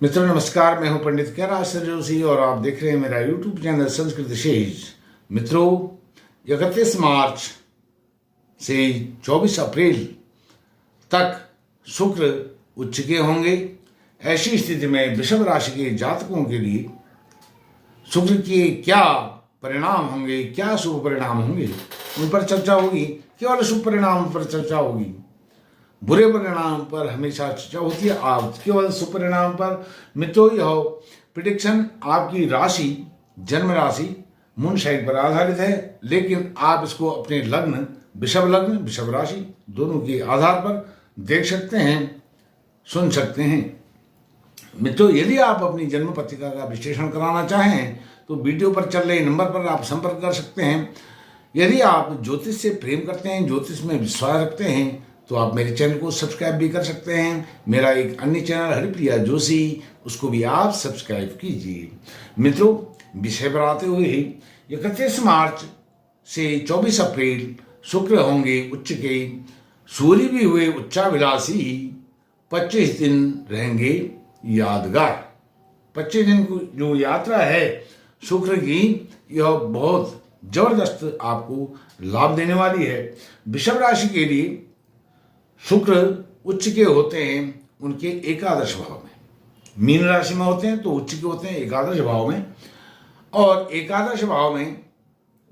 मित्रों नमस्कार, मैं हूं पंडित कैलाश जोशी और आप देख रहे हैं मेरा यूट्यूब चैनल संस्कृत विशेष। मित्रों 31 मार्च से 24 अप्रैल तक शुक्र उच्च के होंगे। ऐसी स्थिति में वृषभ राशि के जातकों के लिए शुक्र के क्या परिणाम होंगे, क्या शुभ परिणाम होंगे, उन पर चर्चा होगी। केवल शुभ परिणाम पर चर्चा होगी, बुरे परिणाम पर हमेशा चर्चा होती है। आप केवल शुभ परिणाम पर। मित्रों यह प्रिडिक्शन आपकी राशि, जन्म राशि मून साइन पर आधारित है, लेकिन आप इसको अपने लग्न, वृषभ राशि दोनों के आधार पर देख सकते हैं, सुन सकते हैं। मित्रों यदि आप अपनी जन्म पत्रिका का विश्लेषण कराना चाहें तो वीडियो पर चल रहे नंबर पर आप संपर्क कर सकते हैं। यदि आप ज्योतिष से प्रेम करते हैं, ज्योतिष में विश्वास रखते हैं, तो आप मेरे चैनल को सब्सक्राइब भी कर सकते हैं। मेरा एक अन्य चैनल हरिप्रिया जोशी, उसको भी आप सब्सक्राइब कीजिए। मित्रों विषय पर आते हुए 31 मार्च से 24 अप्रैल शुक्र होंगे उच्च के, सूर्य भी हुए उच्चाभिलाषी। 25 दिन रहेंगे यादगार। 25 दिन की जो यात्रा है शुक्र की, यह बहुत जबरदस्त आपको लाभ देने वाली है। वृषभ राशि के लिए शुक्र उच्च के होते हैं उनके एकादश भाव में। मीन राशि में होते हैं तो उच्च के होते हैं एकादश भाव में, और एकादश भाव में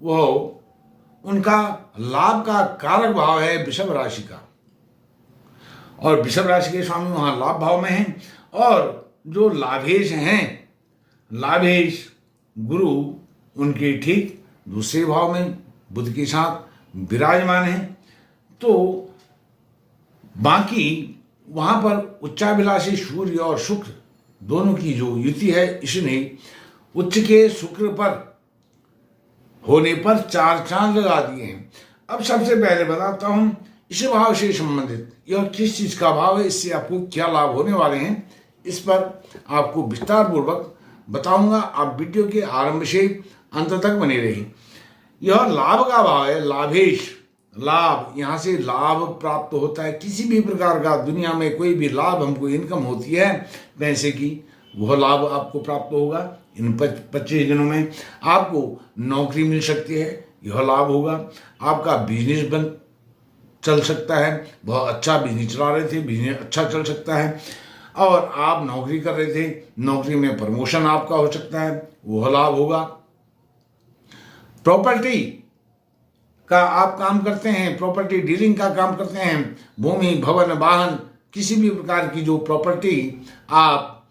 वह उनका लाभ का कारक भाव है वृषभ राशि का, और वृषभ राशि के स्वामी वहां लाभ भाव में हैं। और जो लाभेश हैं, लाभेश गुरु उनके ठीक दूसरे भाव में बुध के साथ विराजमान हैं। तो बाकी वहां पर उच्चाभिलाषी सूर्य और शुक्र दोनों की जो युति है, इसने उच्च के शुक्र पर होने पर 4 चांद लगा दिए हैं। अब सबसे पहले बताता हूं इस भाव से संबंधित यह किस चीज का भाव है, इससे आपको क्या लाभ होने वाले हैं, इस पर आपको विस्तार पूर्वक बताऊंगा। आप वीडियो के आरंभ से अंत तक बने रहिए। यह लाभ का भाव है, लाभेश, लाभ, यहाँ से लाभ प्राप्त होता है। किसी भी प्रकार का दुनिया में कोई भी लाभ, हमको इनकम होती है पैसे की, वह लाभ आपको प्राप्त होगा। इन 25 दिनों में आपको नौकरी मिल सकती है, यह लाभ होगा। आपका बिजनेस बन चल सकता है, बहुत अच्छा बिजनेस चला रहे थे, बिजनेस अच्छा चल सकता है। और आप नौकरी कर रहे थे, नौकरी में प्रमोशन आपका हो सकता है, वह लाभ होगा। प्रॉपर्टी का आप काम करते हैं, प्रॉपर्टी डीलिंग का काम करते हैं, भूमि भवन वाहन किसी भी प्रकार की जो प्रॉपर्टी आप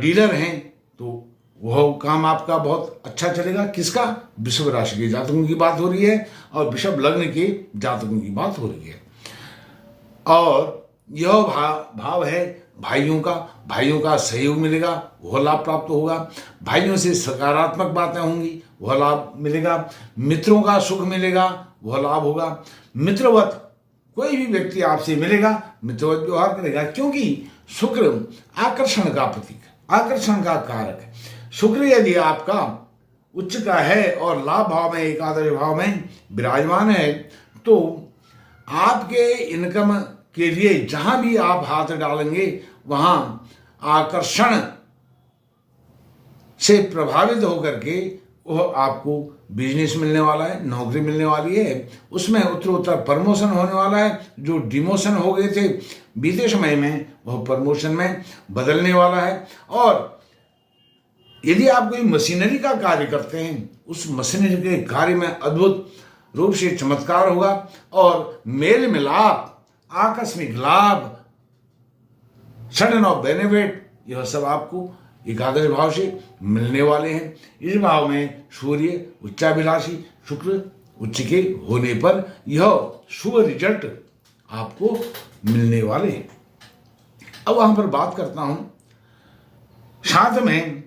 डीलर हैं, तो वह काम आपका बहुत अच्छा चलेगा। किसका? वृषभ राशि के जातकों की बात हो रही है, और वृषभ लग्न के जातकों की बात हो रही है। और यह भाव है भाइयों का सहयोग मिलेगा, वह लाभ प्राप्त होगा। भाइयों से सकारात्मक बातें होंगी, वह लाभ मिलेगा। मित्रों का सुख मिलेगा, वह लाभ होगा। मित्रवत कोई भी व्यक्ति आपसे मिलेगा, मित्रवत व्यवहार करेगा, क्योंकि शुक्र आकर्षण का प्रतीक, आकर्षण का कारक है। शुक्र यदि आपका उच्च का है और लाभ भाव में, एकादश भाव में विराजमान है, तो आपके इनकम के लिए जहां भी आप हाथ डालेंगे वहां आकर्षण से प्रभावित होकर के वह आपको बिजनेस मिलने वाला है, नौकरी मिलने वाली है, उसमें उत्तरोत्तर प्रमोशन होने वाला है। जो डिमोशन हो गए थे बीते समय में, वह प्रमोशन में बदलने वाला है। और यदि आप कोई मशीनरी का कार्य करते हैं, उस मशीनरी के कार्य में अद्भुत रूप से चमत्कार होगा, और मेल मिलाप, आकस्मिक लाभ, सडन ऑफ बेनिफिट, यह सब आपको एकादश भाव से मिलने वाले हैं। इस भाव में सूर्य उच्चाभिलाषी, शुक्र उच्च के होने पर यह शुभ रिजल्ट आपको मिलने वाले हैं। अब वहां पर बात करता हूं, साथ में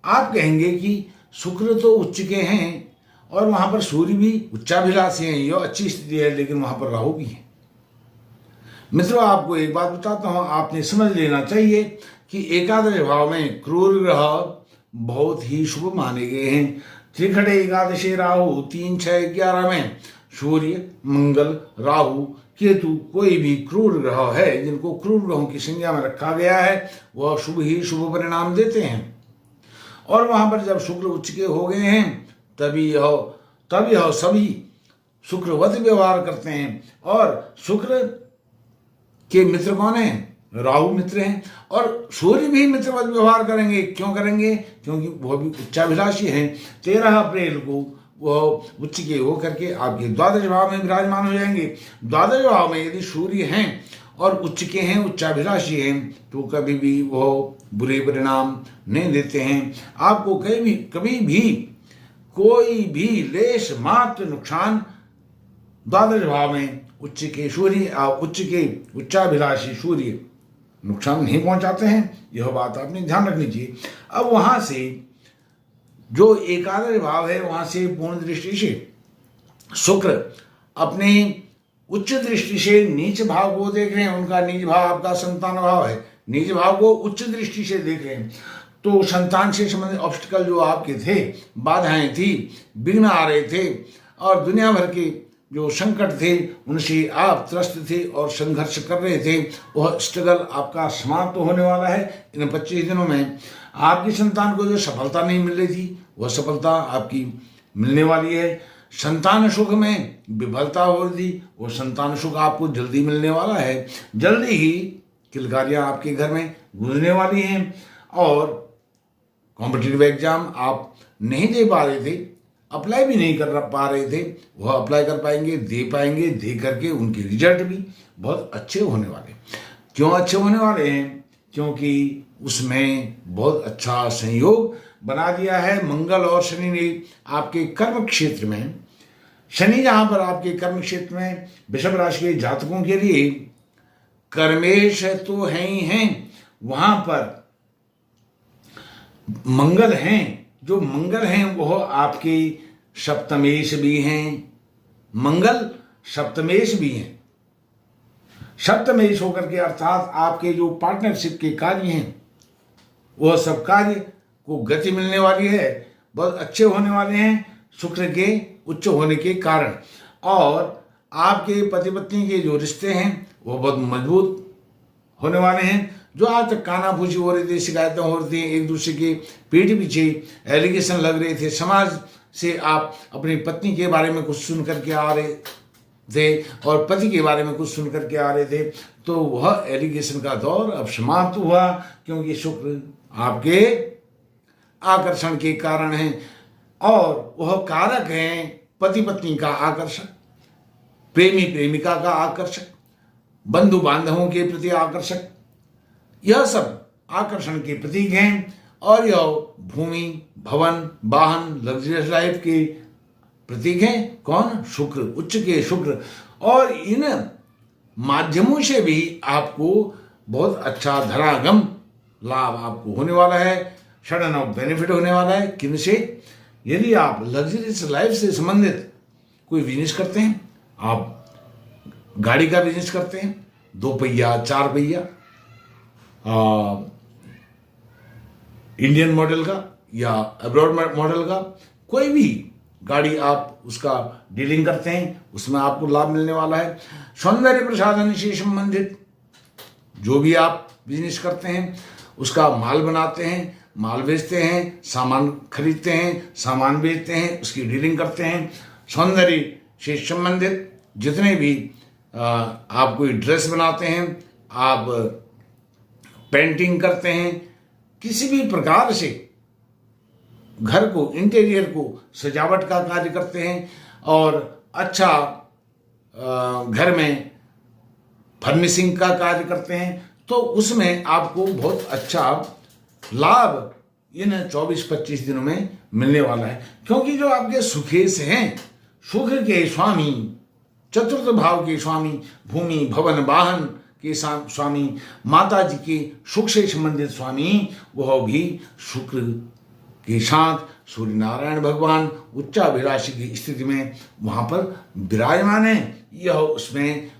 आप कहेंगे कि शुक्र तो उच्च के हैं और वहां पर सूर्य भी उच्चाभिलाषी हैं, यह अच्छी स्थिति है, लेकिन वहां पर राहु भी है। मित्रों आपको एक बात बताता हूं, आपने समझ लेना चाहिए कि एकादश भाव में क्रूर ग्रह बहुत ही शुभ माने गए हैं। त्रिखड़े एकादशी राहु 3, 6, 11 में सूर्य, मंगल, राहु केतु कोई भी क्रूर ग्रह है, जिनको क्रूर ग्रहों की संज्ञा में रखा गया है, वह शुभ ही शुभ परिणाम देते हैं। और वहां पर जब शुक्र उच्च के हो गए हैं तब यह सभी शुक्रवत व्यवहार करते हैं। और शुक्र के मित्र कौन है? राहु मित्र हैं। और सूर्य भी मित्रवत व्यवहार करेंगे। क्यों करेंगे? क्योंकि वह भी उच्चाभिलाषी हैं। 13 अप्रैल को वह उच्च के होकर के आपके द्वादश भाव में विराजमान हो जाएंगे। द्वादश भाव में यदि सूर्य हैं और उच्च के हैं, उच्चाभिलाषी हैं, तो कभी भी वह बुरे परिणाम नहीं देते हैं। आपको कभी भी कोई भी लेश मात्र नुकसान द्वादश भाव में उच्च के उच्चाभिलाषी सूर्य नुकसान नहीं पहुंचाते हैं। यह बात आपने ध्यान रखनी चाहिए। अब वहां से जो एकादश भाव है, वहां से पूर्ण दृष्टि से शुक्र अपने उच्च दृष्टि से नीच भाव को देख रहे हैं। उनका नीच भाव आपका संतान भाव है। नीच भाव को उच्च दृष्टि से देख रहे हैं, तो संतान से संबंधित ऑब्स्टिकल जो आपके थे, बाधाएं थी, विघ्न आ रहे थे और दुनिया भर के जो संकट थे उनसे आप त्रस्त थे और संघर्ष कर रहे थे, वह स्ट्रगल आपका समाप्त होने वाला है। इन 25 दिनों में आपकी संतान को जो सफलता नहीं मिल रही थी, वह सफलता आपकी मिलने वाली है। संतान सुख में विफलता हो रही थी, वो संतान सुख आपको जल्दी मिलने वाला है। जल्दी ही किलकारियां आपके घर में गूंजने वाली हैं। और कॉम्पिटिटिव एग्जाम आप नहीं दे पा रहे थे, अप्लाई भी नहीं कर पा रहे थे, वह अप्लाई कर पाएंगे, दे पाएंगे। दे करके उनके रिजल्ट भी बहुत अच्छे होने वाले। क्यों अच्छे होने वाले हैं? क्योंकि उसमें बहुत अच्छा संयोग बना दिया है मंगल और शनि ने आपके कर्म क्षेत्र में। शनि जहां पर आपके कर्म क्षेत्र में वृषभ राशि के जातकों के लिए कर्मेश तो है ही हैं, वहां पर मंगल हैं। जो मंगल हैं वह आपके सप्तमेश भी हैं। मंगल सप्तमेश भी हैं। सप्तमेश होकर के अर्थात आपके जो पार्टनरशिप के कार्य हैं, वह सब कार्य को गति मिलने वाली है, बहुत अच्छे होने वाले हैं शुक्र के उच्च होने के कारण। और आपके पति पत्नी के जो रिश्ते हैं वो बहुत मजबूत होने वाले हैं। जो आज तक कानाफूसी हो रही थी, शिकायतें हो रही थी, एक दूसरे के पीठ पीछे एलिगेशन लग रहे थे, समाज से आप अपनी पत्नी के बारे में कुछ सुन करके आ रहे थे और पति के बारे में कुछ सुन करके आ रहे थे, तो वह एलिगेशन का दौर अब समाप्त हुआ। क्योंकि शुक्र आपके आकर्षण के कारण है और वह कारक है पति पत्नी का आकर्षण, प्रेमी प्रेमिका का आकर्षण, बंधु बांधवों के प्रति आकर्षक। यह सब आकर्षण के प्रतीक हैं। और यह भूमि, भवन, वाहन, लग्जरियस लाइफ के प्रतीक हैं। कौन? शुक्र, उच्च के शुक्र। और इन माध्यमों से भी आपको बहुत अच्छा धरागम लाभ आपको होने वाला है, सडन ऑफ बेनिफिट होने वाला है। किनसे? यदि आप लग्जरियस लाइफ से संबंधित कोई बिजनेस करते हैं, आप गाड़ी का बिजनेस करते हैं, 2 पहिया, 4 पहिया, इंडियन मॉडल का या अब्रॉड मॉडल का, कोई भी गाड़ी आप उसका डीलिंग करते हैं, उसमें आपको लाभ मिलने वाला है। सौंदर्य प्रसाधन से संबंधित जो भी आप बिजनेस करते हैं, उसका माल बनाते हैं, माल बेचते हैं, सामान खरीदते हैं, सामान बेचते हैं, उसकी डीलिंग करते हैं। सौंदर्य से संबंधित जितने भी आप कोई ड्रेस बनाते हैं, आप पेंटिंग करते हैं, किसी भी प्रकार से घर को, इंटीरियर को सजावट का कार्य करते हैं और अच्छा घर में फर्निशिंग का कार्य करते हैं, तो उसमें आपको बहुत अच्छा लाभ इन 24-25 दिनों में मिलने वाला है। क्योंकि जो आपके सुखेश हैं, सुख के स्वामी, चतुर्थ भाव के स्वामी, भूमि, भवन, वाहन के स्वामी, माता जी के सुख से संबंधित स्वामी, वह भी शुक्र के साथ सूर्य नारायण भगवान उच्चाभिलाषी की स्थिति में वहां पर विराजमान है। यह उसमें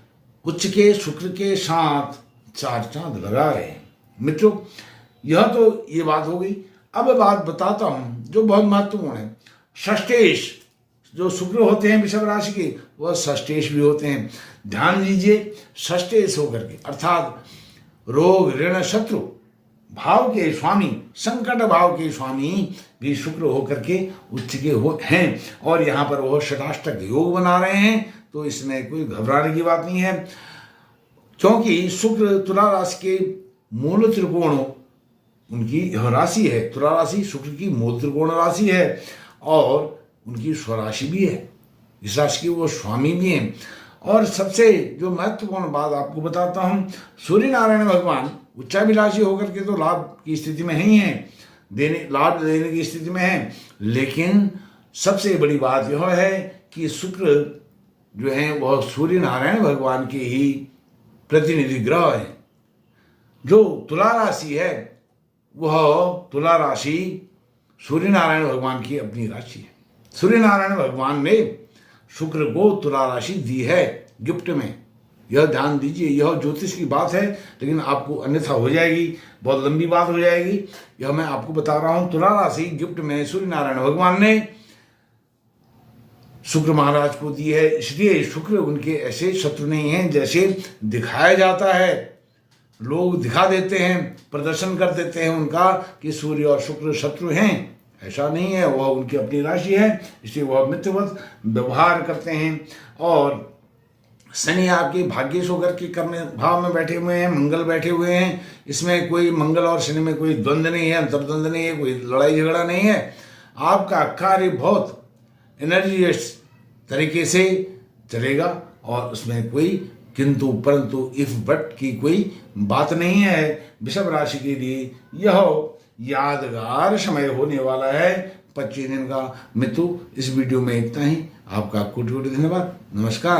उच्च के शुक्र के साथ 4 चांद लगा रहे हैं। मित्रों, यह तो ये बात हो गई। अब बात बताता हूं जो बहुत महत्वपूर्ण है। षष्ठेश जो शुक्र होते हैं वृषभ राशि के, वह षष्ठेश भी होते हैं। ध्यान दीजिए, षष्ठेश होकर के अर्थात रोग ऋण शत्रु भाव के स्वामी, संकट भाव के स्वामी भी शुक्र होकर के उच्च के हैं, और यहाँ पर वह षटाष्टक योग बना रहे हैं। तो इसमें कोई घबराने की बात नहीं है, क्योंकि शुक्र तुला राशि के मूल त्रिकोण उनकी यह राशि है। तुला राशि शुक्र की मूल त्रिकोण राशि है और उनकी स्वराशि भी है, इस राशि के वो स्वामी भी हैं। और सबसे जो महत्वपूर्ण बात आपको बताता हूँ, सूर्य नारायण भगवान उच्चाभिलाषी होकर के तो लाभ की स्थिति में ही हैं, लाभ देने की स्थिति में हैं, लेकिन सबसे बड़ी बात यह है कि शुक्र जो है वह सूर्य नारायण भगवान के ही प्रतिनिधि ग्रह है। जो तुला राशि है वह तुला राशि सूर्य नारायण भगवान की अपनी राशि है। सूर्य नारायण भगवान ने शुक्र को तुला राशि दी है गिफ्ट में। यह ध्यान दीजिए, यह ज्योतिष की बात है, लेकिन आपको अन्यथा हो जाएगी, बहुत लंबी बात हो जाएगी। यह मैं आपको बता रहा हूं, तुला राशि गिफ्ट में सूर्य नारायण भगवान ने शुक्र महाराज को दी है। इसलिए शुक्र उनके ऐसे शत्रु नहीं हैं जैसे दिखाया जाता है, लोग दिखा देते हैं, प्रदर्शन कर देते हैं उनका कि सूर्य और शुक्र शत्रु हैं। ऐसा नहीं है, वह उनकी अपनी राशि है, इसलिए वह मित्रवत व्यवहार करते हैं। और शनि आपके भाग्येश होकर के कर्म भाव में बैठे हुए हैं, मंगल बैठे हुए हैं। इसमें कोई मंगल और शनि में कोई द्वंद्व नहीं है, अंतर्द्वंद नहीं है, कोई लड़ाई झगड़ा नहीं है। आपका कार्य बहुत एनर्जियस तरीके से चलेगा और उसमें कोई किंतु परंतु इफ बट की कोई बात नहीं है। वृषभ राशि के लिए यह यादगार समय होने वाला है 25 दिन का। मित्रों, इस वीडियो में इतना ही। आपका कोटि कोटि धन्यवाद। नमस्कार।